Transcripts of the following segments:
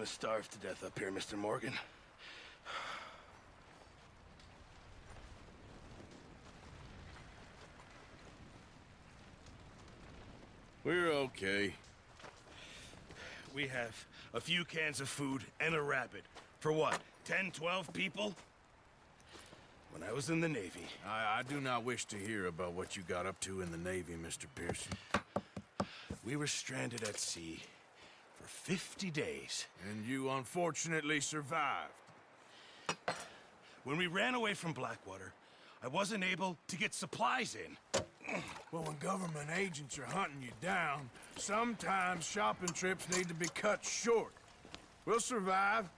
gonna starve to death up here, Mr. Morgan. We're okay. We have a few cans of food and a rabbit. For what, 10, 12 people? When I was in the Navy... I do not wish to hear about what you got up to in the Navy, Mr. Pearson. We were stranded at sea for 50 days. And you unfortunately survived. When we ran away from Blackwater, I wasn't able to get supplies in. Well, when government agents are hunting you down, sometimes shopping trips need to be cut short. We'll survive.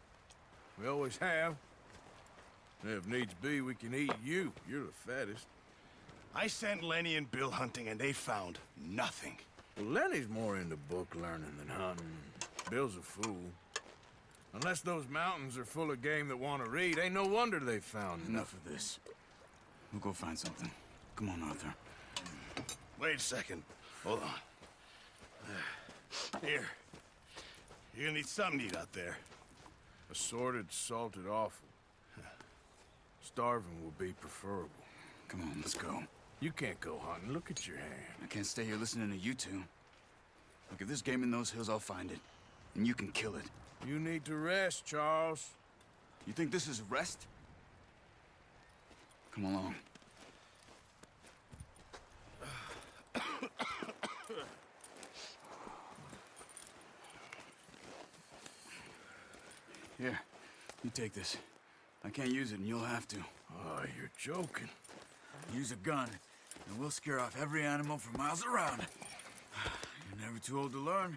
We always have. If needs be, we can eat you. You're the fattest. I sent Lenny and Bill hunting, and they found nothing. Well, Lenny's more into book learning than hunting. Bill's a fool. Unless those mountains are full of game that want to read, ain't no wonder they found Enough of this. We'll go find something. Come on, Arthur. Wait a second. Hold on. Here. You're gonna need something to eat out there. Assorted, salted offal. Starving will be preferable. Come on, let's go. You can't go hunting. Look at your hand. I can't stay here listening to you two. Look, if there's game in those hills, I'll find it. And you can kill it. You need to rest, Charles. You think this is rest? Come along. Here, you take this. I can't use it, and you'll have to. Oh, you're joking. Use a gun, and we'll scare off every animal for miles around. You're never too old to learn,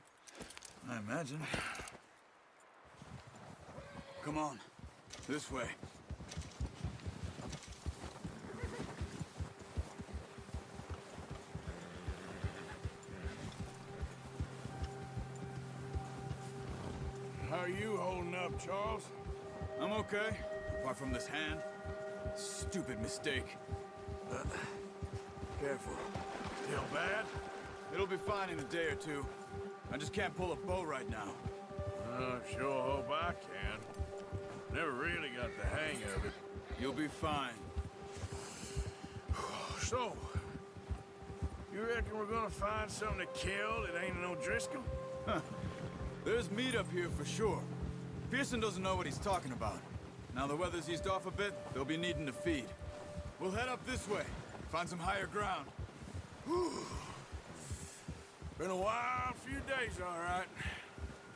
I imagine. Come on, this way. How are you holding up, Charles? I'm okay, apart from this hand. Stupid mistake. Careful. Still bad? It'll be fine in a day or two. I just can't pull a bow right now. Sure hope I can. Never really got the hang of it. You'll be fine. So, you reckon we're gonna find something to kill that ain't no Driscoll? There's meat up here for sure. Pearson doesn't know what he's talking about. Now the weather's eased off a bit, they'll be needing to feed. We'll head up this way, find some higher ground. Been a wild few days, all right.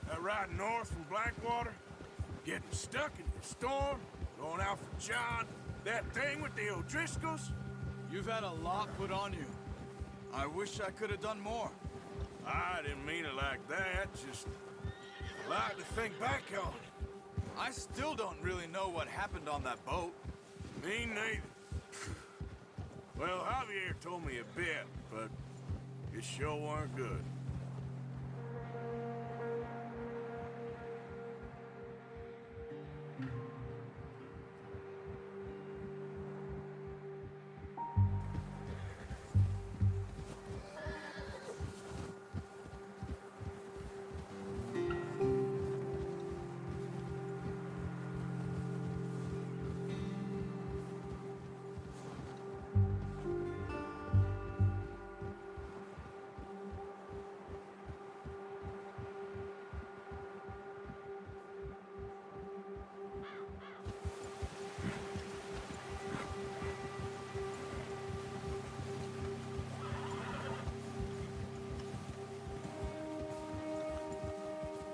That ride north from Blackwater, getting stuck in the storm, going out for John, that thing with the O'Driscolls. You've had a lot put on you. I wish I could have done more. I didn't mean it like that, just a lot to think back on. I still don't really know what happened on that boat. Me neither. Well, Javier told me a bit, but it sure weren't good.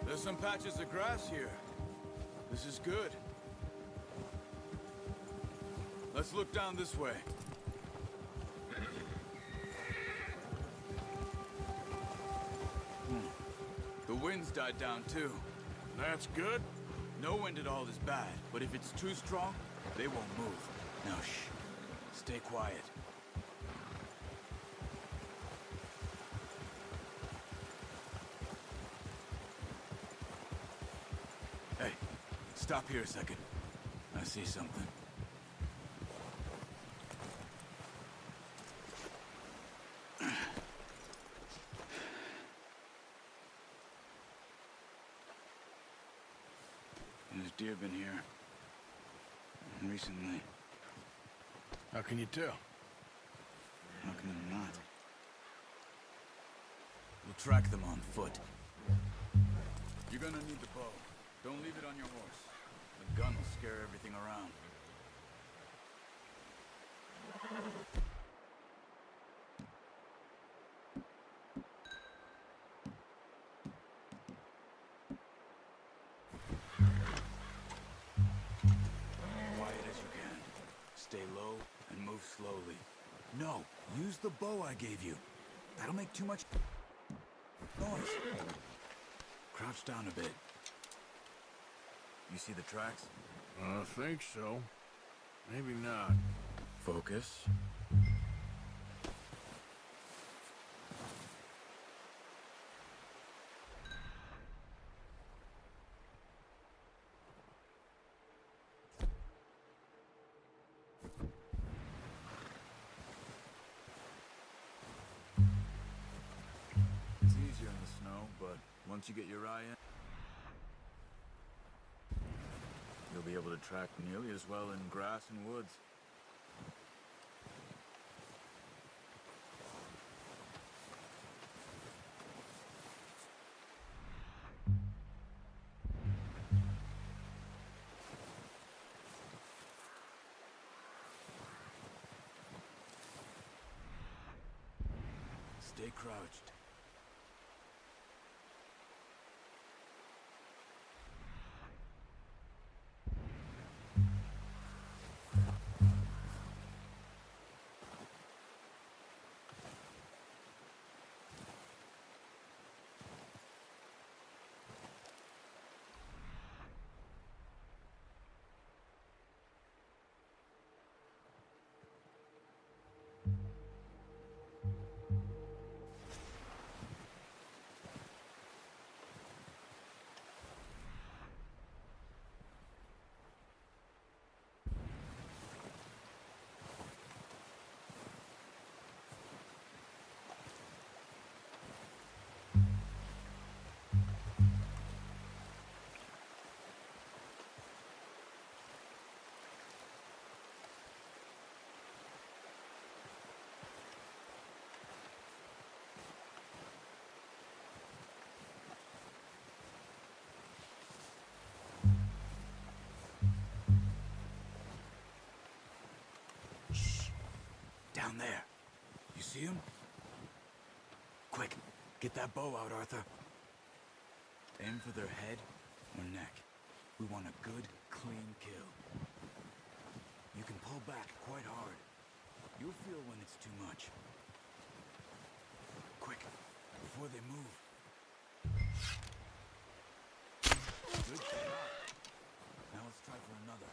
There's some patches of grass here. This is good. Let's look down this way. The wind's died down too. That's good. No wind at all is bad, but if it's too strong, they won't move. Now shh. Stay quiet. Hey, stop here a second. I see something. deer been here. Recently. How can you tell? How can you not? We'll track them on foot. You're gonna need the bow. Don't leave it on your horse. The gun will scare everything around. Quiet as you can. Stay low and move slowly. No, use the bow I gave you. That'll make too much noise. Crouch down a bit. You see the tracks? I think so. Maybe not. Focus. It's easier in the snow, but once you get your eye in, you'll be able to track nearly as well in grass and woods. Stay crouched. Down there. You see him? Quick, get that bow out, Arthur. Aim for their head or neck. We want a good, clean kill. You can pull back quite hard. You'll feel when it's too much. Quick, before they move. Good shot. Now let's try for another.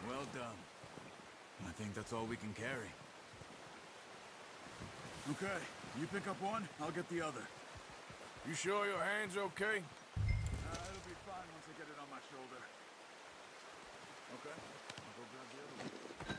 Well done. I think that's all we can carry. Okay, you pick up one, I'll get the other. You sure your hand's okay? It'll be fine once I get it on my shoulder. Okay, I'll go grab the other one.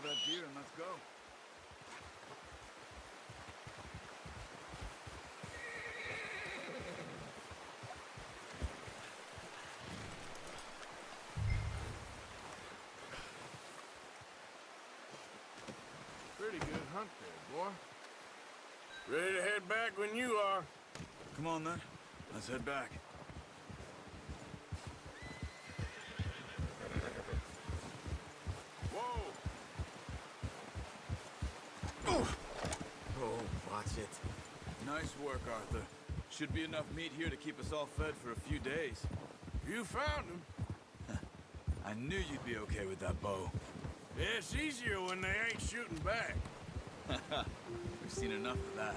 Throw that deer and let's go. Pretty good hunt there, boy. Ready to head back when you are. Come on then. Let's head back. Whoa! Oh, watch it. Nice work, Arthur. Should be enough meat here to keep us all fed for a few days. You found him. I knew you'd be okay with that bow. Yeah, it's easier when they ain't shooting back. We've seen enough of that.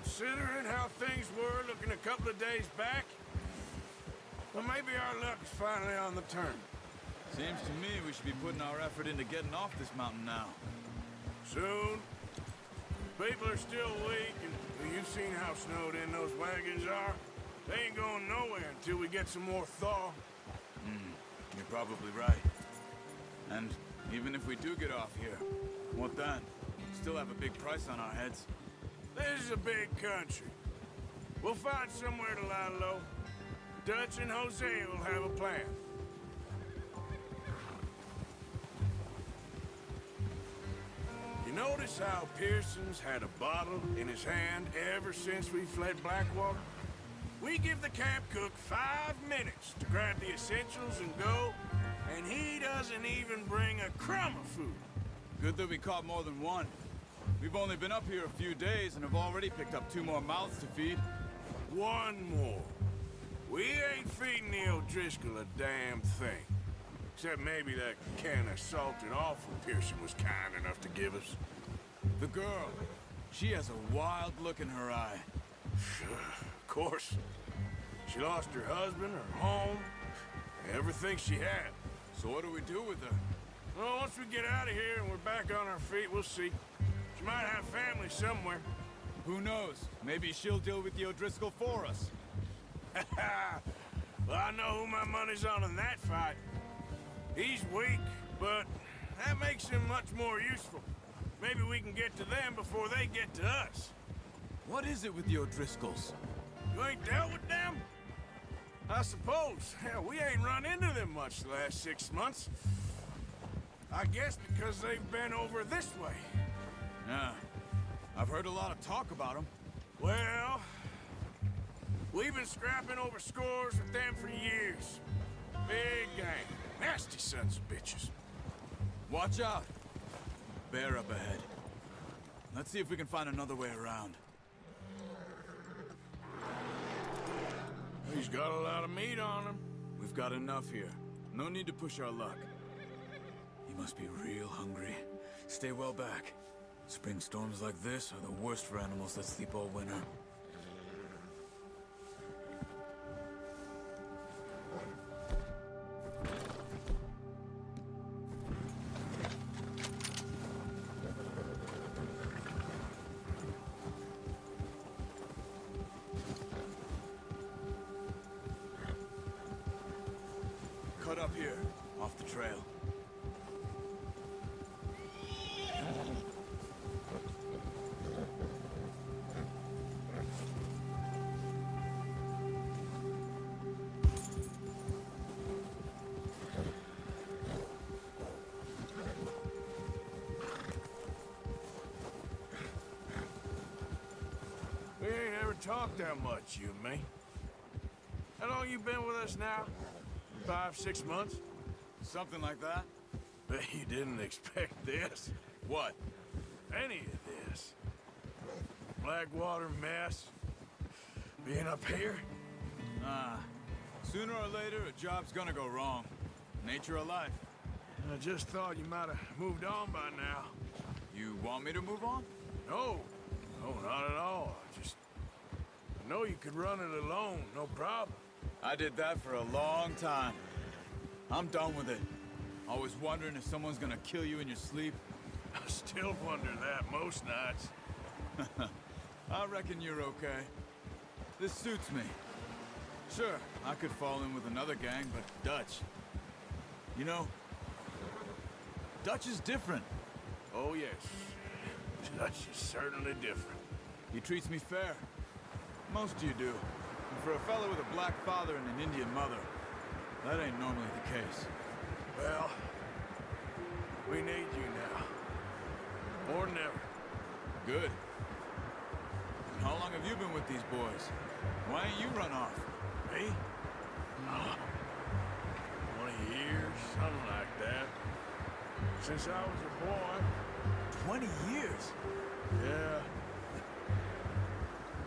Considering how things were looking a couple of days back, well, maybe our luck is finally on the turn. Seems to me we should be putting our effort into getting off this mountain now. Soon. People are still weak, and well, you've seen how snowed in those wagons are. They ain't going nowhere until we get some more thaw. You're probably right. And even if we do get off here, what then? Still have a big price on our heads. This is a big country. We'll find somewhere to lie low. Dutch and Hosea will have a plan. You notice how Pearson's had a bottle in his hand ever since we fled Blackwater? We give the camp cook 5 minutes to grab the essentials and go, and he doesn't even bring a crumb of food. Good that we caught more than one. We've only been up here a few days and have already picked up 2 more mouths to feed. 1 more. We ain't feeding the O'Driscoll a damn thing. Except maybe that can of salted offal Pearson was kind enough to give us. The girl, she has a wild look in her eye. Of course. She lost her husband, her home, everything she had. So what do we do with her? Well, once we get out of here and we're back on our feet, we'll see. She might have family somewhere. Who knows? Maybe she'll deal with the O'Driscoll for us. Well, I know who my money's on in that fight. He's weak, but that makes him much more useful. Maybe we can get to them before they get to us. What is it with the O'Driscolls? You ain't dealt with them? I suppose. Hell, we ain't run into them much the last 6 months. I guess because they've been over this way. Yeah. I've heard a lot of talk about them. Well, we've been scrapping over scores with them for years. Big gang. Nasty sons of bitches. Watch out. Bear up ahead. Let's see if we can find another way around. He's got a lot of meat on him. We've got enough here. No need to push our luck. He must be real hungry. Stay well back. Spring storms like this are the worst for animals that sleep all winter. Cut up here, off the trail. We ain't ever talked that much, you and me. How long you been with us now? 5, 6 months? Something like that? Bet you didn't expect this. What? Any of this. Blackwater mess. Being up here. Ah. Sooner or later, a job's gonna go wrong. Nature of life. I just thought you might have moved on by now. You want me to move on? No. No, not at all. I know you could run it alone, no problem. I did that for a long time. I'm done with it. Always wondering if someone's gonna kill you in your sleep. I still wonder that most nights. I reckon you're okay. This suits me. Sure, I could fall in with another gang, but Dutch... You know, Dutch is different. Oh, yes. Dutch is certainly different. He treats me fair. Most of you do. And for a fellow with a black father and an Indian mother, that ain't normally the case. Well, we need you now. More than ever. Good. And how long have you been with these boys? Why ain't you run off? Me? 20 years, something like that. Since I was a boy. 20 years? Yeah.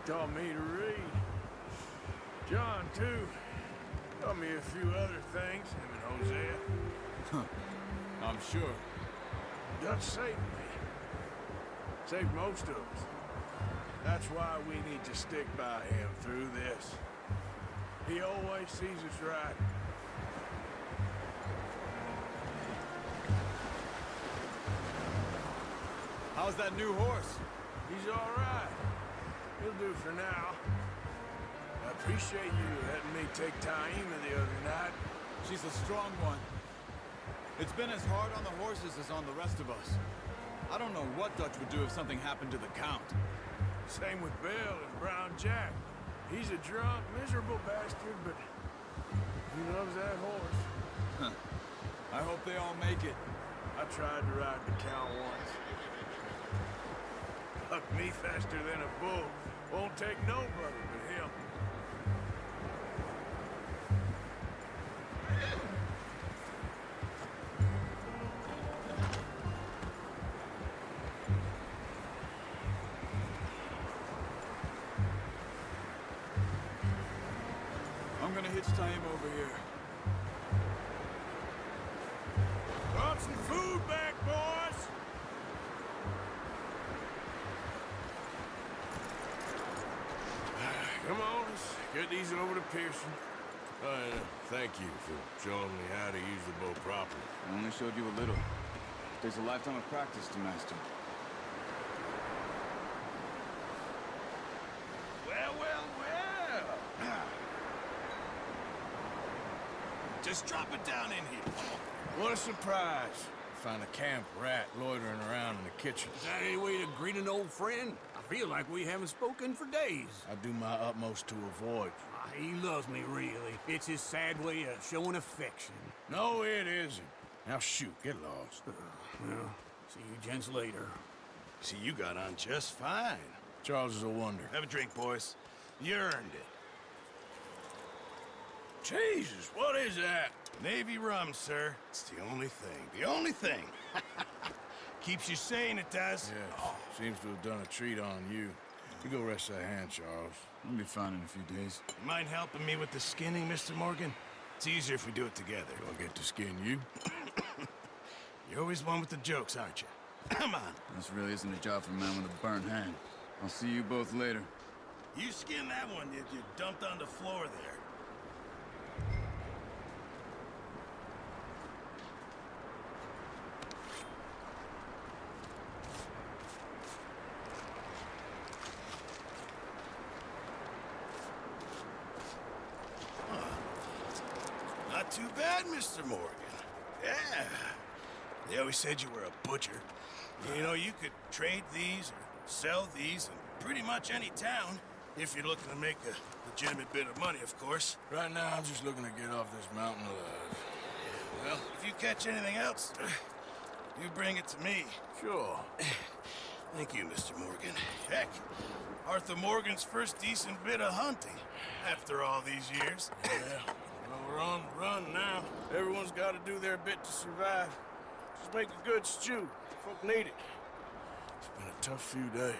Taught me to read. John, too. Taught me a few other things, him and Hosea. I'm sure. Dutch saved me. Saved most of us. That's why we need to stick by him through this. He always sees us right. How's that new horse? He's all right. He'll do for now. I appreciate you letting me take Taima the other night. She's a strong one. It's been as hard on the horses as on the rest of us. I don't know what Dutch would do if something happened to the Count. Same with Bill and Brown Jack. He's a drunk, miserable bastard, but he loves that horse. Huh. I hope they all make it. I tried to ride the Count once. Bucked me faster than a bull. Won't take no brother but him. I'm gonna hitch Taima over here. Brought some food back, boys! Come on, let's get these over to Pearson. Thank you for showing me how to use the bow properly. I only showed you a little. Takes a lifetime of practice to master. Well, well, well. Just drop it down in here. What a surprise. Find a camp rat loitering around in the kitchen. Is that any way to greet an old friend? I feel like we haven't spoken for days. I do my utmost to avoid. He loves me, really. It's his sad way of showing affection. No, it isn't. Now shoot, get lost. Well, see you gents later. See, you got on just fine. Charles is a wonder. Have a drink, boys. You earned it. Jesus, what is that? Navy rum, sir. It's the only thing. The only thing. Keeps you sane, it does. Yeah, seems to have done a treat on you. You go rest that hand, Charles. I'll be fine in a few days. You mind helping me with the skinning, Mr. Morgan? It's easier if we do it together. Do I get to skin you? You're always one with the jokes, aren't you? Come on. This really isn't a job for a man with a burnt hand. I'll see you both later. You skin that one that you dumped on the floor there. Not too bad, Mr. Morgan. Yeah. They always said you were a butcher. You know, you could trade these or sell these in pretty much any town, if you're looking to make a legitimate bit of money, of course. Right now, I'm just looking to get off this mountain alive. Well, if you catch anything else, you bring it to me. Sure. Thank you, Mr. Morgan. Heck, Arthur Morgan's first decent bit of hunting after all these years. Yeah. Well, we're on the run now. Everyone's got to do their bit to survive. Just make a good stew. Folk need it. It's been a tough few days.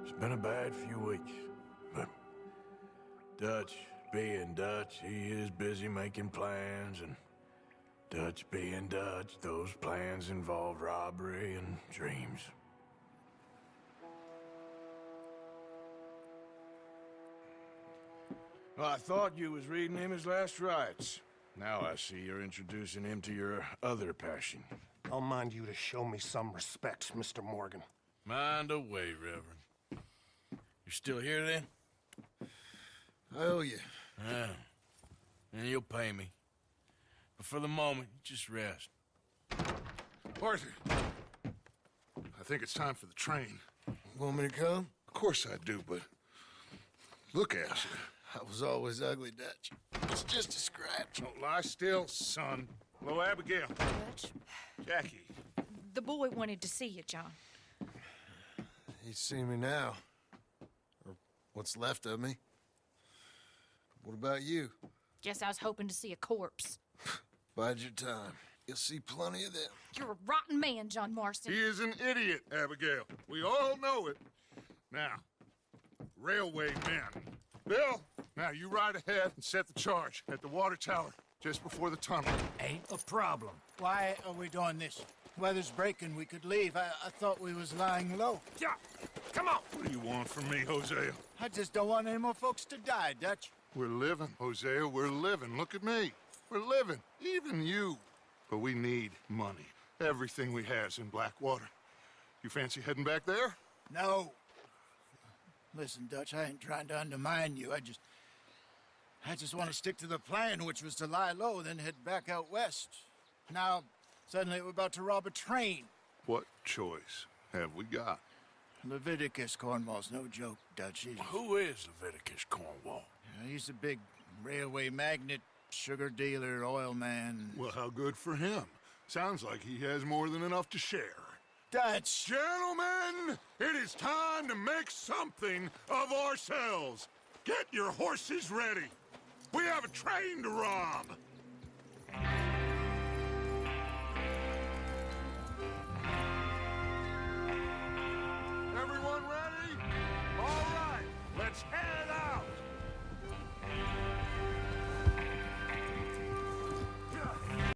It's been a bad few weeks, but Dutch being Dutch, he is busy making plans, and Dutch being Dutch, those plans involve robbery and dreams. Well, I thought you was reading him his last rites. Now I see you're introducing him to your other passion, I'll mind you to show me some respect, Mr. Morgan. Mind away, Reverend. You still here, then? I owe you. Yeah. And you'll pay me. But for the moment, just rest. Arthur, I think it's time for the train. Want me to come? Of course I do, but look at you. I was always ugly, Dutch. It's just a scratch. Don't lie still, son. Hello, Abigail. Dutch, Jackie. the boy wanted to see you, John. He's seen me now. Or what's left of me. What about you? Guess I was hoping to see a corpse. Bide your time. You'll see plenty of them. You're a rotten man, John Marston. He is an idiot, Abigail. We all know it. Now, railway men. Bill, now you ride ahead and set the charge at the water tower just before the tunnel. Ain't a problem. Why are we doing this? Weather's breaking, we could leave. I thought we was lying low. Yeah, come on. What do you want from me, Hosea? I just don't want any more folks to die, Dutch. We're living, Hosea, we're living. Look at me. We're living. Even you. But we need money. Everything we has in Blackwater. You fancy heading back there? No. Listen, Dutch, I ain't trying to undermine you. I just want to stick to the plan, which was to lie low, then head back out west. Now, suddenly we're about to rob a train. What choice have we got? Leviticus Cornwall's no joke, Dutch. Who is Leviticus Cornwall? He's a big railway magnate, sugar dealer, oil man. Well, how good for him. Sounds like he has more than enough to share. Dutch! Gentlemen, it is time to make something of ourselves. Get your horses ready. We have a train to rob. Everyone ready?